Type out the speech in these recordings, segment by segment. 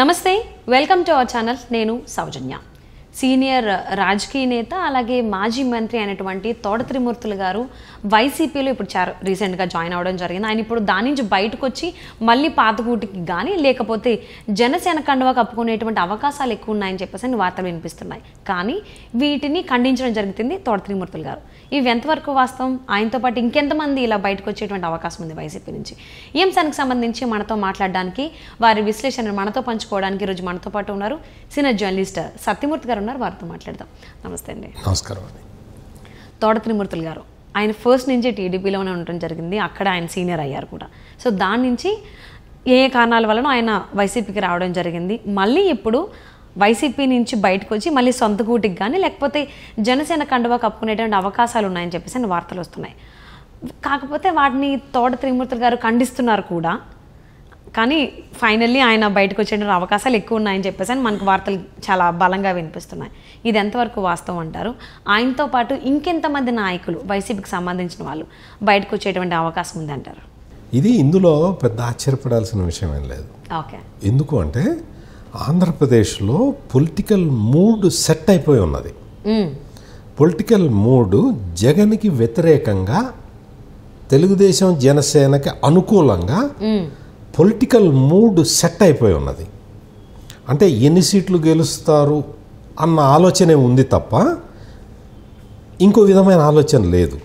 నమస్తే, welcome to our channel. నేను సౌజన్య. Senior రాజకీయ నేత అలాగే మాజీ మంత్రి అయినటువంటి తోట త్రిమూర్తులు గారు వైసీపీలో ఇప్పుడు రీసెంట్గా జాయిన్ అవ్వడం జరిగింది. ఆయన ఇప్పుడు దాని నుంచి బయటకు వచ్చి మళ్ళీ పాతగూటికి కానీ లేకపోతే జనసేన కండువా కప్పుకునేటువంటి అవకాశాలు ఎక్కువ ఉన్నాయని చెప్పేసి వార్తలు వినిపిస్తున్నాయి. కానీ వీటిని ఖండించడం జరుగుతుంది తోట త్రిమూర్తులు గారు. ఇవి ఎంతవరకు వాస్తవం? ఆయనతో పాటు ఇంకెంతమంది ఇలా బయటకు వచ్చేటువంటి అవకాశం ఉంది వైసీపీ నుంచి? ఈ అంశానికి సంబంధించి మనతో మాట్లాడడానికి, వారి విశ్లేషణను మనతో పంచుకోవడానికి ఈరోజు మనతో పాటు ఉన్నారు సీనియర్ జర్నలిస్ట్ సత్యమూర్తి గారు ఉన్నారు. వారితో మాట్లాడదాం. నమస్తే అండి. నమస్కారం అండి. తోట త్రిమూర్తులు గారు ఆయన ఫస్ట్ నుంచి టీడీపీలోనే ఉండటం జరిగింది. అక్కడ ఆయన సీనియర్ అయ్యారు కూడా. సో దాని నుంచి ఏ కారణాల వలన ఆయన వైసీపీకి రావడం జరిగింది. మళ్ళీ ఇప్పుడు వైసీపీ నుంచి బయటకు వచ్చి మళ్ళీ సొంత గూటికి కానీ లేకపోతే జనసేన కండువా కప్పుకునేటువంటి అవకాశాలు ఉన్నాయని చెప్పేసి వార్తలు వస్తున్నాయి. కాకపోతే వాటిని తోట త్రిమూర్తులు గారు ఖండిస్తున్నారు కూడా. కానీ ఫైనల్లీ ఆయన బయటకు వచ్చేటువంటి అవకాశాలు ఎక్కువ ఉన్నాయని చెప్పేసి మనకు వార్తలు చాలా బలంగా వినిపిస్తున్నాయి. ఇది ఎంతవరకు వాస్తవం అంటారు? ఆయనతో పాటు ఇంకెంతమంది నాయకులు వైసీపీకి సంబంధించిన వాళ్ళు బయటకు వచ్చేటువంటి అవకాశం ఉంది అంటారు? ఇది ఇందులో పెద్ద ఆశ్చర్యపడాల్సిన విషయం ఏం లేదు. ఓకే. ఎందుకు అంటే ఆంధ్రప్రదేశ్లో పొలిటికల్ మూడ్ సెట్ అయిపోయి ఉన్నది. పొలిటికల్ మూడ్ జగన్కి వ్యతిరేకంగా, తెలుగుదేశం జనసేనకి అనుకూలంగా పొలిటికల్ మూడ్ సెట్ అయిపోయి ఉన్నది. అంటే ఎన్ని సీట్లు గెలుస్తారు అన్న ఆలోచనే ఉంది తప్ప ఇంకో విధమైన ఆలోచన లేదు.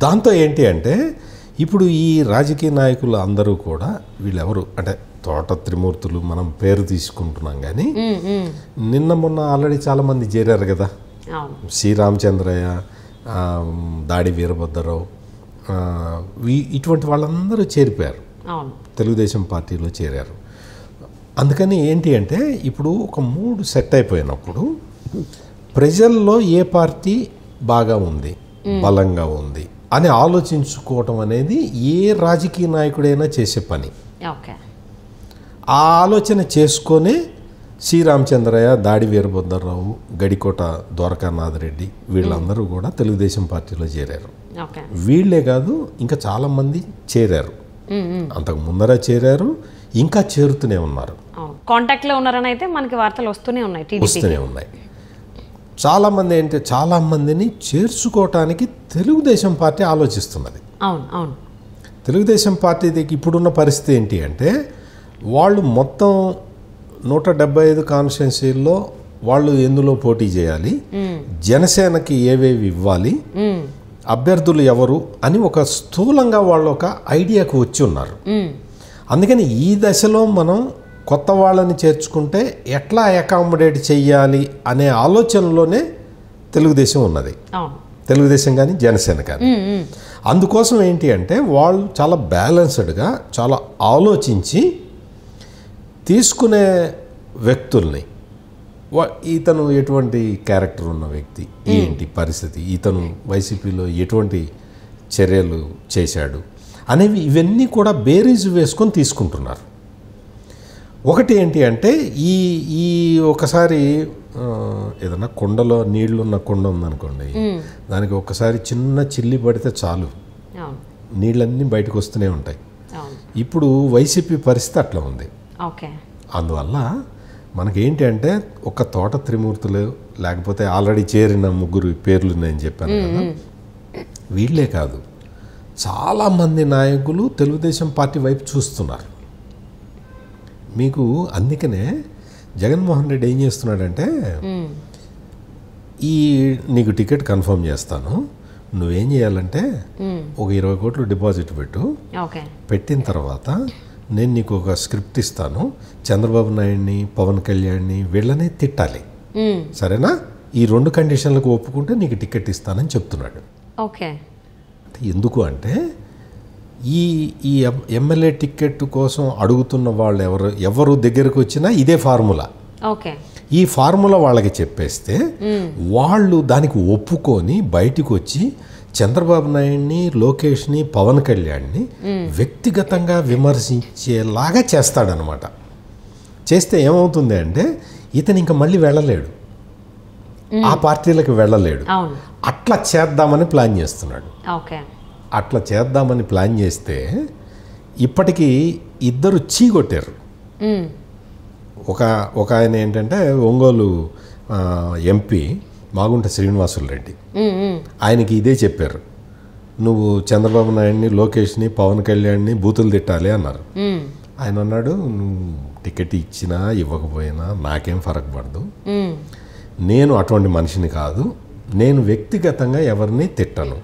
దాంతో ఏంటి అంటే ఇప్పుడు ఈ రాజకీయ నాయకులు అందరూ కూడా వీళ్ళెవరు అంటే తోట త్రిమూర్తులు మనం పేరు తీసుకుంటున్నాం, కానీ నిన్న మొన్న ఆల్రెడీ చాలామంది చేరారు కదా. శ్రీరామచంద్రయ్య, దాడి వీరభద్రరావు, ఇటువంటి వాళ్ళందరూ చేరిపోయారు, తెలుగుదేశం పార్టీలో చేరారు. అందుకని ఏంటి అంటే ఇప్పుడు ఒక మూడు సెట్ అయిపోయినప్పుడు ప్రజల్లో ఏ పార్టీ బాగా ఉంది, బలంగా ఉంది అని ఆలోచించుకోవటం అనేది ఏ రాజకీయ నాయకుడైనా చేసే పని. ఆ ఆలోచన చేసుకొని శ్రీరామచంద్రయ్య, దాడి వీరభద్రరావు, గడికోట ద్వారకానాథరెడ్డి వీళ్ళందరూ కూడా తెలుగుదేశం పార్టీలో చేరారు. వీళ్ళే కాదు ఇంకా చాలామంది చేరారు, అంతకు ముందర చేరారు, ఇంకా చేరుతూనే ఉన్నారు, కాంటాక్ట్లో ఉన్నారని అయితే మనకి వార్తలు వస్తూనే ఉన్నాయి. చాలామంది ఏంటి, చాలామందిని చేర్చుకోవటానికి తెలుగుదేశం పార్టీ ఆలోచిస్తున్నది. తెలుగుదేశం పార్టీకి ఇప్పుడున్న పరిస్థితి ఏంటి అంటే వాళ్ళు మొత్తం 175 కాన్స్టిట్యున్సీల్లో వాళ్ళు ఎందులో పోటీ చేయాలి, జనసేనకి ఏవేవి ఇవ్వాలి, అభ్యర్థులు ఎవరు అని ఒక స్థూలంగా వాళ్ళు ఒక ఐడియాకు వచ్చి ఉన్నారు. అందుకని ఈ దశలో మనం కొత్త వాళ్ళని చేర్చుకుంటే ఎట్లా అకామిడేట్ చెయ్యాలి అనే ఆలోచనలోనే తెలుగుదేశం ఉన్నది, తెలుగుదేశం కానీ జనసేన కానీ. అందుకోసం ఏంటి అంటే వాళ్ళు చాలా బ్యాలెన్స్డ్గా చాలా ఆలోచించి తీసుకునే వ్యక్తుల్ని, ఇతను ఎటువంటి క్యారెక్టర్ ఉన్న వ్యక్తి, ఏంటి పరిస్థితి, ఇతను వైసీపీలో ఎటువంటి చర్యలు చేశాడు అనేవి ఇవన్నీ కూడా బేరీజు వేసుకొని తీసుకుంటున్నారు. ఒకటి ఏంటి అంటే ఈ ఒకసారి ఏదైనా కొండలో నీళ్లున్న కొండ ఉందనుకోండి, దానికి ఒకసారి చిన్న చిల్లి పడితే చాలు నీళ్ళన్నీ బయటకు వస్తూనే ఉంటాయి. ఇప్పుడు వైసీపీ పరిస్థితి అట్లా ఉంది. అందువల్ల మనకేంటి అంటే ఒక తోట త్రిమూర్తులు లేకపోతే ఆల్రెడీ చేరిన ముగ్గురు పేర్లు నేను చెప్పాను కదా, వీళ్ళే కాదు చాలామంది నాయకులు తెలుగుదేశం పార్టీ వైపు చూస్తున్నారు. మీకు అందుకనే జగన్మోహన్ రెడ్డి ఏం చేస్తున్నాడంటే నీకు టికెట్ కన్ఫర్మ్ చేస్తాను, నువ్వేం చేయాలంటే ఒక 20 కోట్లు డిపాజిట్ పెట్టిన తర్వాత నేను నీకు ఒక స్క్రిప్ట్ ఇస్తాను, చంద్రబాబు నాయుడిని, పవన్ కళ్యాణ్ని వీళ్ళని తిట్టాలి, సరేనా, ఈ 2 కండిషన్లకు ఒప్పుకుంటే నీకు టికెట్ ఇస్తానని చెప్తున్నాడు. ఎందుకు అంటే ఈ ఎమ్మెల్యే టికెట్ కోసం అడుగుతున్న వాళ్ళు ఎవరు దగ్గరకు వచ్చినా ఇదే ఫార్ములా. ఈ ఫార్ములా వాళ్ళకి చెప్పేస్తే వాళ్ళు దానికి ఒప్పుకొని బయటకు వచ్చి చంద్రబాబు నాయుడిని, లోకేష్ని, పవన్ కళ్యాణ్ని వ్యక్తిగతంగా విమర్శించేలాగా చేస్తాడనమాట. చేస్తే ఏమవుతుంది అంటే ఇతను ఇంకా మళ్ళీ వెళ్ళలేడు, ఆ పార్టీలకు వెళ్ళలేడు. అట్లా చేద్దామని ప్లాన్ చేస్తున్నాడు. అట్లా చేద్దామని ప్లాన్ చేస్తే ఇప్పటికీ 2 చీకొట్టారు. ఒక ఆయన ఏంటంటే ఒంగోలు ఎంపీ మాగుంట శ్రీనివాసులు రెడ్డి, ఆయనకి ఇదే చెప్పారు, నువ్వు చంద్రబాబు నాయుడిని, లోకేష్ని, పవన్ కళ్యాణ్ని బూతులు తిట్టాలి అన్నారు. ఆయన అన్నాడు, నువ్వు టికెట్ ఇచ్చినా ఇవ్వకపోయినా నాకేం ఫరక్ పడదు, నేను అటువంటి మనిషిని కాదు, నేను వ్యక్తిగతంగా ఎవరిని తిట్టను,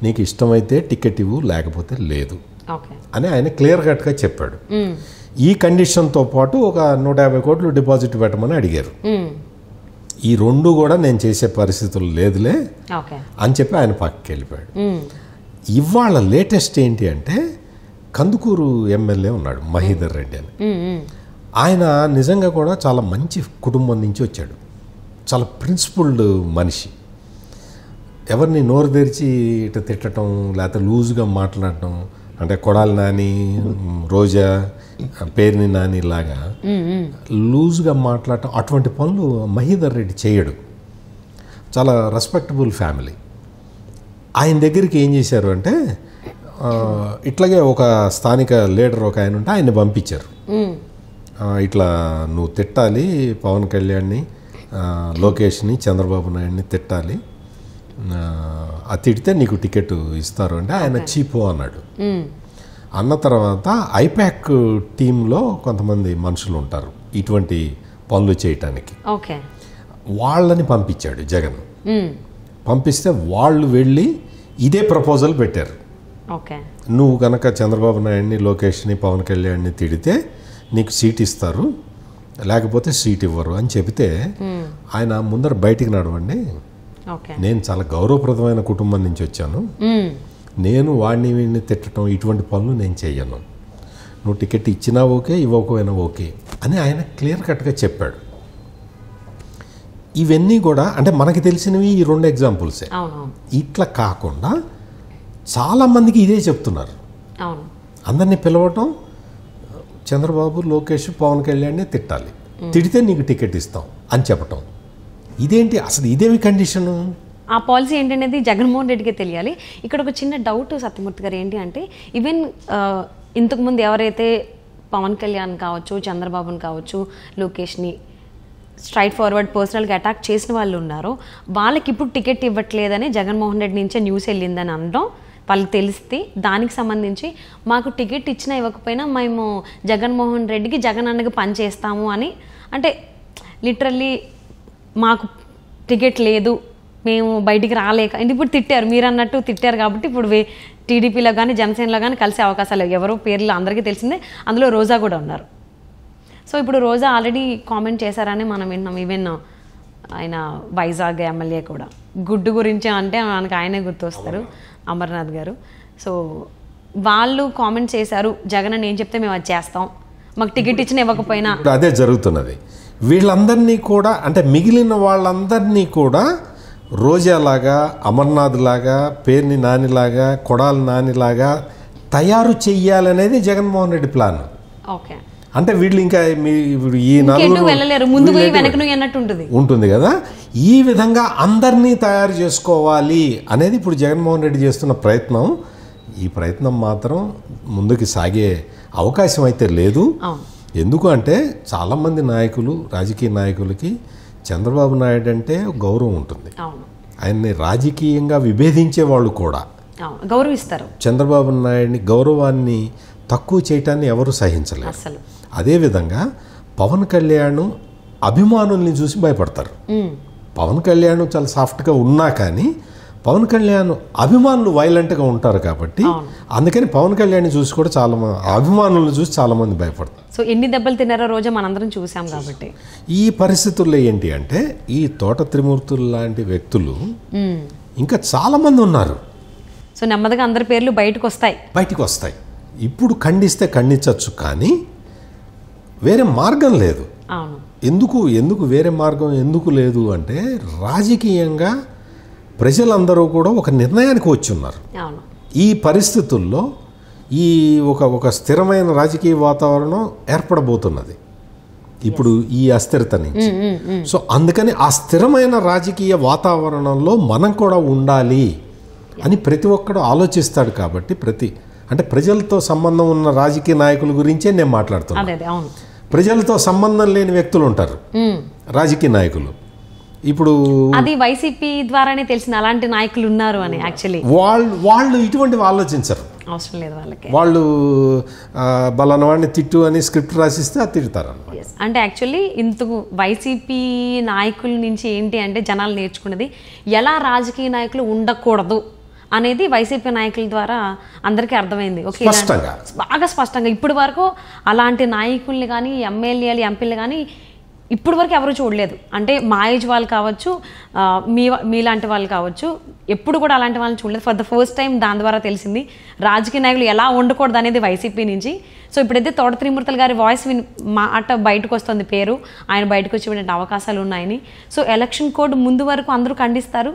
నీకు ఇష్టమైతే టికెట్ ఇవ్వు లేకపోతే లేదు అని ఆయన క్లియర్ కట్గా చెప్పాడు. ఈ కండిషన్తో పాటు ఒక 150 కోట్లు డిపాజిట్ పెట్టమని అడిగారు. ఈ రెండు కూడా నేను చేసే పరిస్థితులు లేదులే అని చెప్పి ఆయన పక్కకి వెళ్ళిపోయాడు. ఇవాళ లేటెస్ట్ ఏంటి అంటే కందుకూరు ఎమ్మెల్యే ఉన్నాడు మహీధర్ రెడ్డి అని. ఆయన నిజంగా కూడా చాలా మంచి కుటుంబం నుంచి వచ్చాడు, చాలా ప్రిన్సిపుల్డ్ మనిషి. ఎవరిని నోరు తెరిచి ఇట్లా తిట్టడం లేకపోతే లూజ్గా మాట్లాడటం, అంటే కొడాలి నాని, రోజా, పేరుని నాని లాగా లూజ్గా మాట్లాడటం అటువంటి పనులు మహీధర్ రెడ్డి చేయడు. చాలా రెస్పెక్టబుల్ ఫ్యామిలీ. ఆయన దగ్గరికి ఏం చేశారు అంటే ఇట్లాగే ఒక స్థానిక లీడర్ ఒక ఆయన ఉంటే ఆయన్ని పంపించారు. ఇట్లా నువ్వు తిట్టాలి, పవన్ కళ్యాణ్ని, లోకేష్ని, చంద్రబాబు నాయుడిని తిట్టాలి, అది తిడితే నీకు టికెట్ ఇస్తారు అంటే ఆయన చీపో అన్నాడు. అన్న తర్వాత ఐపాక్ టీంలో కొంతమంది మనుషులు ఉంటారు ఇటువంటి పనులు చేయటానికి, వాళ్ళని పంపించాడు జగన్. పంపిస్తే వాళ్ళు వెళ్ళి ఇదే ప్రపోజల్ పెట్టారు, నువ్వు కనుక చంద్రబాబు నాయుడిని, లోకేష్ని, పవన్ కళ్యాణ్ని తిడితే నీకు సీట్ ఇస్తారు, లేకపోతే సీట్ ఇవ్వరు అని చెబితే ఆయన ముందర బయటికి నడవండి, నేను చాలా గౌరవప్రదమైన కుటుంబం నుంచి వచ్చాను, నేను వాడిని వీడిని తిట్టడం ఇటువంటి పనులు నేను చెయ్యను, నువ్వు టికెట్ ఇచ్చినా ఓకే ఇవ్వకపోయినా ఓకే అని ఆయన క్లియర్ కట్గా చెప్పాడు. ఇవన్నీ కూడా అంటే మనకి తెలిసినవి ఈ 2 ఎగ్జాంపుల్సే. ఇట్లా కాకుండా చాలామందికి ఇదే చెప్తున్నారు. అందరినీ పిలవటం, చంద్రబాబు, లోకేష్, పవన్ కళ్యాణ్ని తిట్టాలి, తిడితే నీకు టికెట్ ఇస్తాం అని చెప్పటం. ఇదేంటి అసలు, ఇదేమి కండిషను? ఆ పాలసీ ఏంటనేది జగన్మోహన్ రెడ్డికి తెలియాలి. ఇక్కడ ఒక చిన్న డౌట్ సత్యమూర్తి గారు, ఏంటి అంటే ఈవెన్ ఇంతకుముందు ఎవరైతే పవన్ కళ్యాణ్ కావచ్చు, చంద్రబాబుని కావచ్చు, లోకేష్ని స్ట్రైట్ ఫార్వర్డ్ పర్సనల్గా అటాక్ చేసిన వాళ్ళు ఉన్నారో వాళ్ళకి ఇప్పుడు టికెట్ ఇవ్వట్లేదని జగన్మోహన్ రెడ్డి నుంచే న్యూస్ వెళ్ళిందని అనడం వాళ్ళకి తెలిస్తే, దానికి సంబంధించి మాకు టికెట్ ఇచ్చినా ఇవ్వకపోయినా మేము జగన్మోహన్ రెడ్డికి జగన్ అన్నకి పని చేస్తాము అని, అంటే లిటరల్లీ మాకు టికెట్ లేదు, మేము బయటికి రాలేక, ఇప్పుడు తిట్టారు, మీరు అన్నట్టు తిట్టారు కాబట్టి ఇప్పుడు టీడీపీలో కానీ జనసేనలో కానీ కలిసే అవకాశాలు ఎవరో పేర్లు అందరికీ తెలిసిందే, అందులో రోజా కూడా ఉన్నారు. సో ఇప్పుడు రోజా ఆల్రెడీ కామెంట్ చేశారని మనం విన్నాం. ఈవెన్ ఆయన వైజాగ్ ఎమ్మెల్యే కూడా గుడ్డు గురించి అంటే మనకు ఆయనే గుర్తొస్తారు, అమర్నాథ్ గారు. సో వాళ్ళు కామెంట్ చేశారు, జగన్ అని ఏం చెప్తే మేము అది చేస్తాం, మాకు టికెట్ ఇచ్చిన ఇవ్వకపోయినా. అదే జరుగుతున్నది. వీళ్ళందరినీ కూడా అంటే మిగిలిన వాళ్ళందరినీ కూడా రోజాలాగా, అమర్నాథ్ లాగా, పేర్ని నానిలాగా, కొడాలి నానిలాగా తయారు చెయ్యాలనేది జగన్మోహన్ రెడ్డి ప్లాన్. ఓకే, అంటే వీళ్ళు ఇంకా ఈ ఉంటుంది కదా, ఈ విధంగా అందరినీ తయారు చేసుకోవాలి అనేది ఇప్పుడు జగన్మోహన్ రెడ్డి చేస్తున్న ప్రయత్నం. ఈ ప్రయత్నం మాత్రం ముందుకు సాగే అవకాశం అయితే లేదు. ఎందుకు అంటే చాలామంది నాయకులు, రాజకీయ నాయకులకి చంద్రబాబు నాయుడు అంటే గౌరవం ఉంటుంది, ఆయన్ని రాజకీయంగా విభేదించే వాళ్ళు కూడా గౌరవిస్తారు. చంద్రబాబు నాయుడిని గౌరవాన్ని తక్కువ చేయటాన్ని ఎవరు సహించలేరు. అదేవిధంగా పవన్ కళ్యాణ్ అభిమానుల్ని చూసి భయపడతారు. పవన్ కళ్యాణ్ చాలా సాఫ్ట్గా ఉన్నా కానీ పవన్ కళ్యాణ్ అభిమానులు వైలెంట్గా ఉంటారు కాబట్టి అందుకని పవన్ కళ్యాణ్ చూసి కూడా చాలా అభిమానులను చూసి చాలామంది భయపడతారు. సో ఎన్ని దెబ్బలు తిన్నారో రోజు మనందరం చూసాం కాబట్టి ఈ పరిస్థితుల్లో ఏంటి అంటే ఈ తోట త్రిమూర్తులు లాంటి వ్యక్తులు ఇంకా చాలామంది ఉన్నారు. సో నెమ్మదిగా అందరి పేర్లు బయటకు వస్తాయి. ఇప్పుడు ఖండిస్తే ఖండించవచ్చు కానీ వేరే మార్గం లేదు. ఎందుకు వేరే మార్గం ఎందుకు లేదు అంటే రాజకీయంగా ప్రజలందరూ కూడా ఒక నిర్ణయానికి వచ్చి ఉన్నారు. ఈ పరిస్థితుల్లో ఈ ఒక స్థిరమైన రాజకీయ వాతావరణం ఏర్పడబోతున్నది ఇప్పుడు ఈ అస్థిరత నుంచి. సో అందుకని ఆ స్థిరమైన రాజకీయ వాతావరణంలో మనం కూడా ఉండాలి అని ప్రతి ఒక్కడు ఆలోచిస్తాడు. కాబట్టి ప్రజలతో సంబంధం ఉన్న రాజకీయ నాయకుల గురించే నేను మాట్లాడుతున్నాను. ప్రజలతో సంబంధం లేని వ్యక్తులు ఉంటారు రాజకీయ నాయకులు. ఇప్పుడు అది వైసీపీ ద్వారానే తెలిసిన అలాంటి నాయకులు ఉన్నారు అని. యాక్చువల్లీ వాళ్ళు ఇటువంటివి ఆలోచించరు. అవసరం లేదు వాళ్ళకి. వాళ్ళు బలానా వాడిని తిట్టు అని స్క్రిప్ట్ రాసిస్తే అది తిడతారు. అంటే యాక్చువల్లీ ఇంతకు వైసీపీ నాయకుల నుంచి ఏంటి అంటే జనాలు నేర్చుకున్నది ఎలా రాజకీయ నాయకులు ఉండకూడదు అనేది వైసీపీ నాయకుల ద్వారా అందరికీ అర్థమైంది. ఓకే, బాగా స్పష్టంగా ఇప్పటి వరకు అలాంటి నాయకుల్ని కానీ ఎమ్మెల్యేలు ఎంపీలు కానీ ఇప్పటి వరకు ఎవరు చూడలేదు. అంటే మా ఏజ్ వాళ్ళు కావచ్చు, మీలాంటి వాళ్ళు కావచ్చు, ఎప్పుడు కూడా అలాంటి వాళ్ళని చూడలేదు. ఫర్ ద ఫస్ట్ టైం దాని ద్వారా తెలిసింది రాజకీయ నాయకులు ఎలా ఉండకూడదు అనేది వైసీపీ నుంచి. సో ఇప్పుడైతే తోట త్రిమూర్తులు గారి వాయిస్ మాట బయటకు వస్తుంది, పేరు ఆయన బయటకు వచ్చే అవకాశాలు ఉన్నాయని. సో ఎలక్షన్ కోడ్ ముందు వరకు అందరూ ఖండిస్తారు.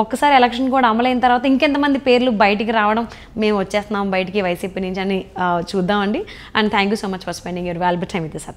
ఒక్కసారి ఎలక్షన్ కోడ్ అమలైన తర్వాత ఇంకెంతమంది పేర్లు బయటికి రావడం, మేము వచ్చేస్తున్నాం బయటికి వైసీపీ నుంచి అని చూద్దామండి. And thank you so much for spending your valuable time with Satya.